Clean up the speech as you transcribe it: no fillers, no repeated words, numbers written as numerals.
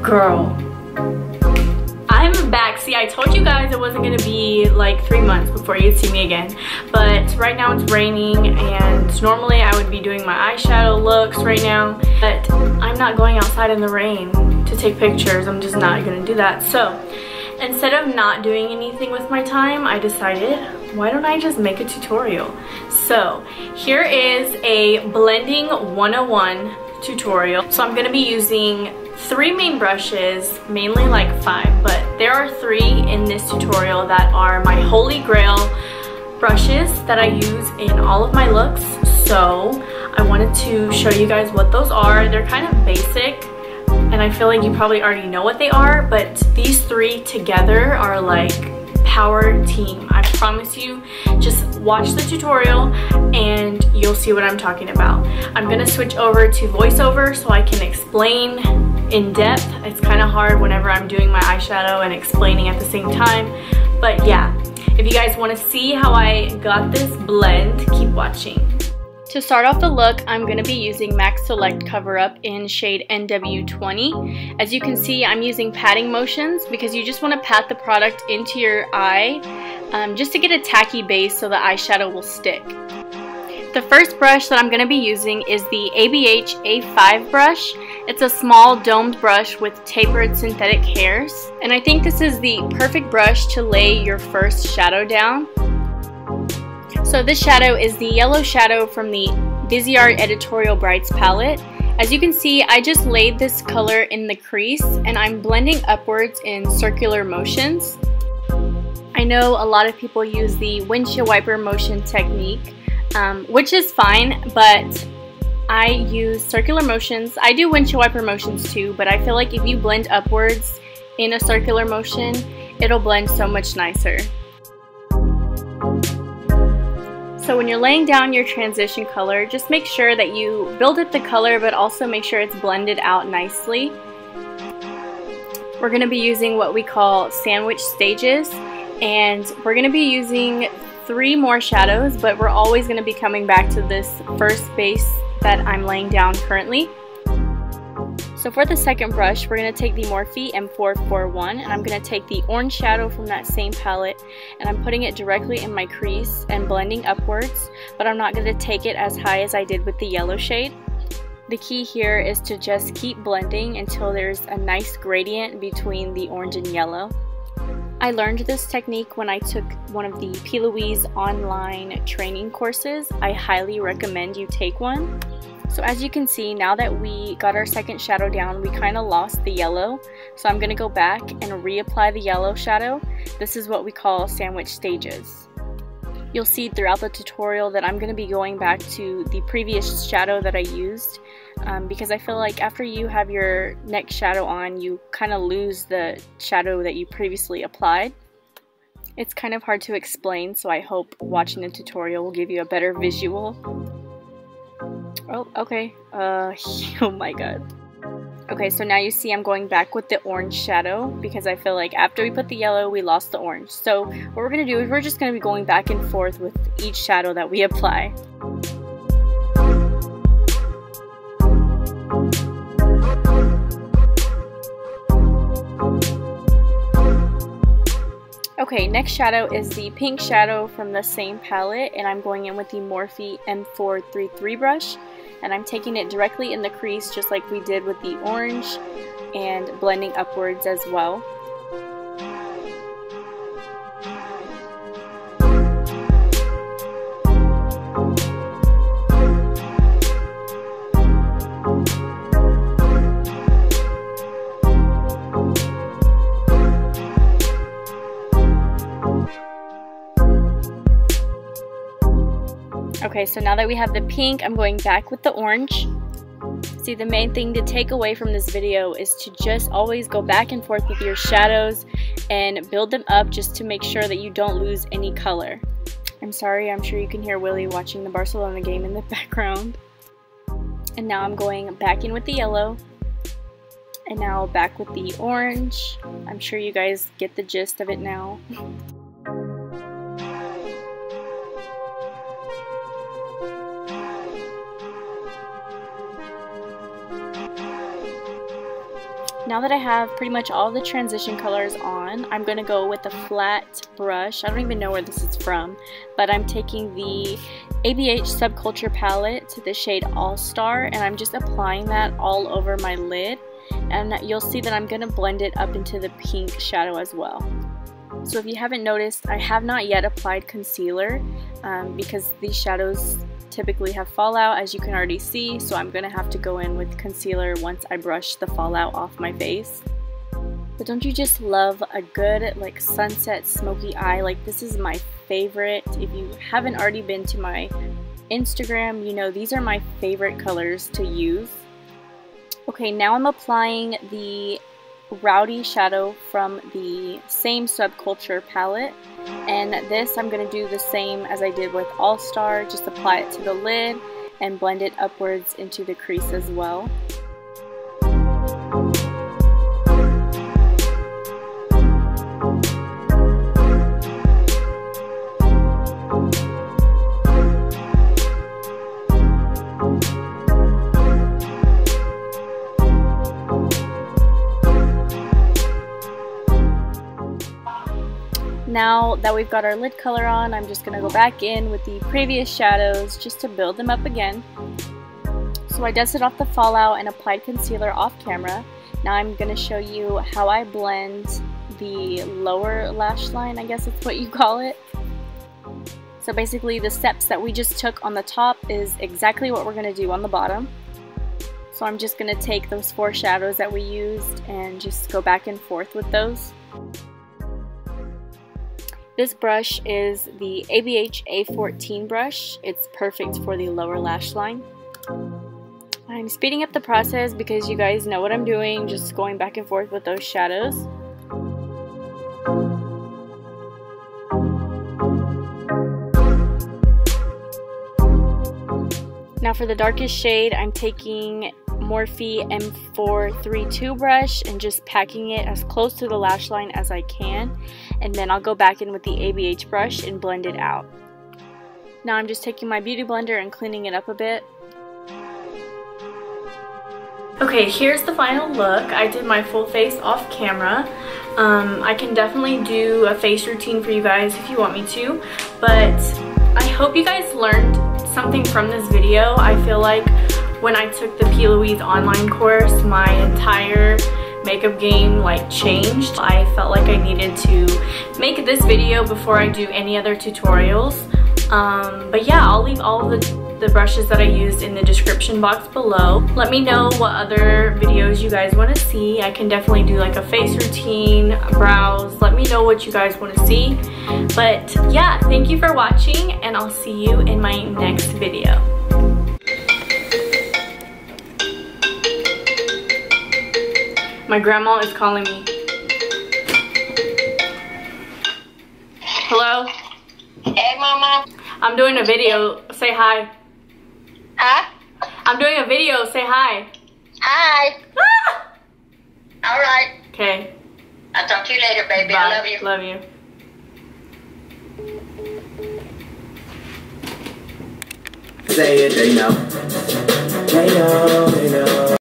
Girl, I'm back. See, I told you guys it wasn't gonna be like 3 months before you'd see me again, but right now it's raining, and normally I would be doing my eyeshadow looks right now, but I'm not going outside in the rain to take pictures. I'm just not gonna do that. So instead of not doing anything with my time, I decided, why don't I just make a tutorial? So here is a blending 101 tutorial. So I'm gonna be using 3 main brushes, mainly like 5, but there are 3 in this tutorial that are my holy grail brushes that I use in all of my looks. So I wanted to show you guys what those are. They're kind of basic, and I feel like you probably already know what they are, but these 3 together are like power team. I promise you, just watch the tutorial and you'll see what I'm talking about. I'm gonna switch over to voiceover so I can explain in depth. It's kind of hard whenever I'm doing my eyeshadow and explaining at the same time, but yeah, if you guys want to see how I got this blend, keep watching. To start off the look, I'm going to be using MAC Select Cover Up in shade NW20. As you can see, I'm using patting motions because you just want to pat the product into your eye just to get a tacky base so the eyeshadow will stick. The first brush that I'm going to be using is the ABH A5 brush. It's a small domed brush with tapered synthetic hairs, and I think this is the perfect brush to lay your first shadow down. So this shadow is the yellow shadow from the Viseart Editorial Brights palette. As you can see, I just laid this color in the crease and I'm blending upwards in circular motions. I know a lot of people use the windshield wiper motion technique, which is fine, but I use circular motions. I do windshield wiper motions too, but I feel like if you blend upwards in a circular motion, it'll blend so much nicer. So when you're laying down your transition color, just make sure that you build up the color, but also make sure it's blended out nicely. We're going to be using what we call sandwich stages, and we're going to be using 3 more shadows, but we're always going to be coming back to this first base that I'm laying down currently. So for the second brush, we're going to take the Morphe M441, and I'm going to take the orange shadow from that same palette, and I'm putting it directly in my crease and blending upwards, but I'm not going to take it as high as I did with the yellow shade. The key here is to just keep blending until there's a nice gradient between the orange and yellow. I learned this technique when I took one of the Plouise online training courses. I highly recommend you take one. So as you can see, now that we got our second shadow down, we kind of lost the yellow. So I'm going to go back and reapply the yellow shadow. This is what we call sandwich stages. You'll see throughout the tutorial that I'm going to be going back to the previous shadow that I used because I feel like after you have your next shadow on, you kind of lose the shadow that you previously applied. It's kind of hard to explain, so I hope watching the tutorial will give you a better visual. Oh, okay. Oh my god. Okay, so now you see I'm going back with the orange shadow because I feel like after we put the yellow, we lost the orange. So what we're going to do is we're just going to be going back and forth with each shadow that we apply. Okay, next shadow is the pink shadow from the same palette, and I'm going in with the Morphe M433 brush, and I'm taking it directly in the crease just like we did with the orange and blending upwards as well. Okay, so now that we have the pink, I'm going back with the orange. See, the main thing to take away from this video is to just always go back and forth with your shadows and build them up just to make sure that you don't lose any color. I'm sorry, I'm sure you can hear Willie watching the Barcelona game in the background. And now I'm going back in with the yellow. And now back with the orange. I'm sure you guys get the gist of it now. Now that I have pretty much all the transition colors on, I'm going to go with a flat brush. I don't even know where this is from, but I'm taking the ABH Subculture palette to the shade All Star, and I'm just applying that all over my lid. And you'll see that I'm going to blend it up into the pink shadow as well. So if you haven't noticed, I have not yet applied concealer because these shadows typically have fallout, as you can already see, so I'm gonna have to go in with concealer once I brush the fallout off my face. But don't you just love a good like sunset smoky eye? Like, this is my favorite. If you haven't already been to my Instagram, you know these are my favorite colors to use. Okay, now I'm applying the Rowdy shadow from the same Subculture palette, and this I'm going to do the same as I did with All Star, just apply it to the lid and blend it upwards into the crease as well. Now that we've got our lid color on, I'm just going to go back in with the previous shadows just to build them up again. So I dusted off the fallout and applied concealer off camera. Now I'm going to show you how I blend the lower lash line, I guess that's what you call it. So basically the steps that we just took on the top is exactly what we're going to do on the bottom. So I'm just going to take those 4 shadows that we used and just go back and forth with those. This brush is the ABH A14 brush. It's perfect for the lower lash line. I'm speeding up the process because you guys know what I'm doing, just going back and forth with those shadows. Now for the darkest shade, I'm taking Morphe M432 brush and just packing it as close to the lash line as I can, and then I'll go back in with the ABH brush and blend it out. Now I'm just taking my beauty blender and cleaning it up a bit. Okay, here's the final look. I did my full face off camera. I can definitely do a face routine for you guys if you want me to, but I hope you guys learned something from this video. I feel like when I took the Plouise online course, my entire makeup game like changed. I felt like I needed to make this video before I do any other tutorials. But yeah, I'll leave all of the brushes that I used in the description box below. Let me know what other videos you guys want to see. I can definitely do like a face routine, brows. Let me know what you guys want to see. But yeah, thank you for watching, and I'll see you in my next video. My grandma is calling me. Hello? Hey, Mama. I'm doing a video. Say hi. Huh? I'm doing a video. Say hi. Hi. Ah! All right. Okay. I'll talk to you later, baby. Bye. I love you. Love you. Say it, they know. They know, they know.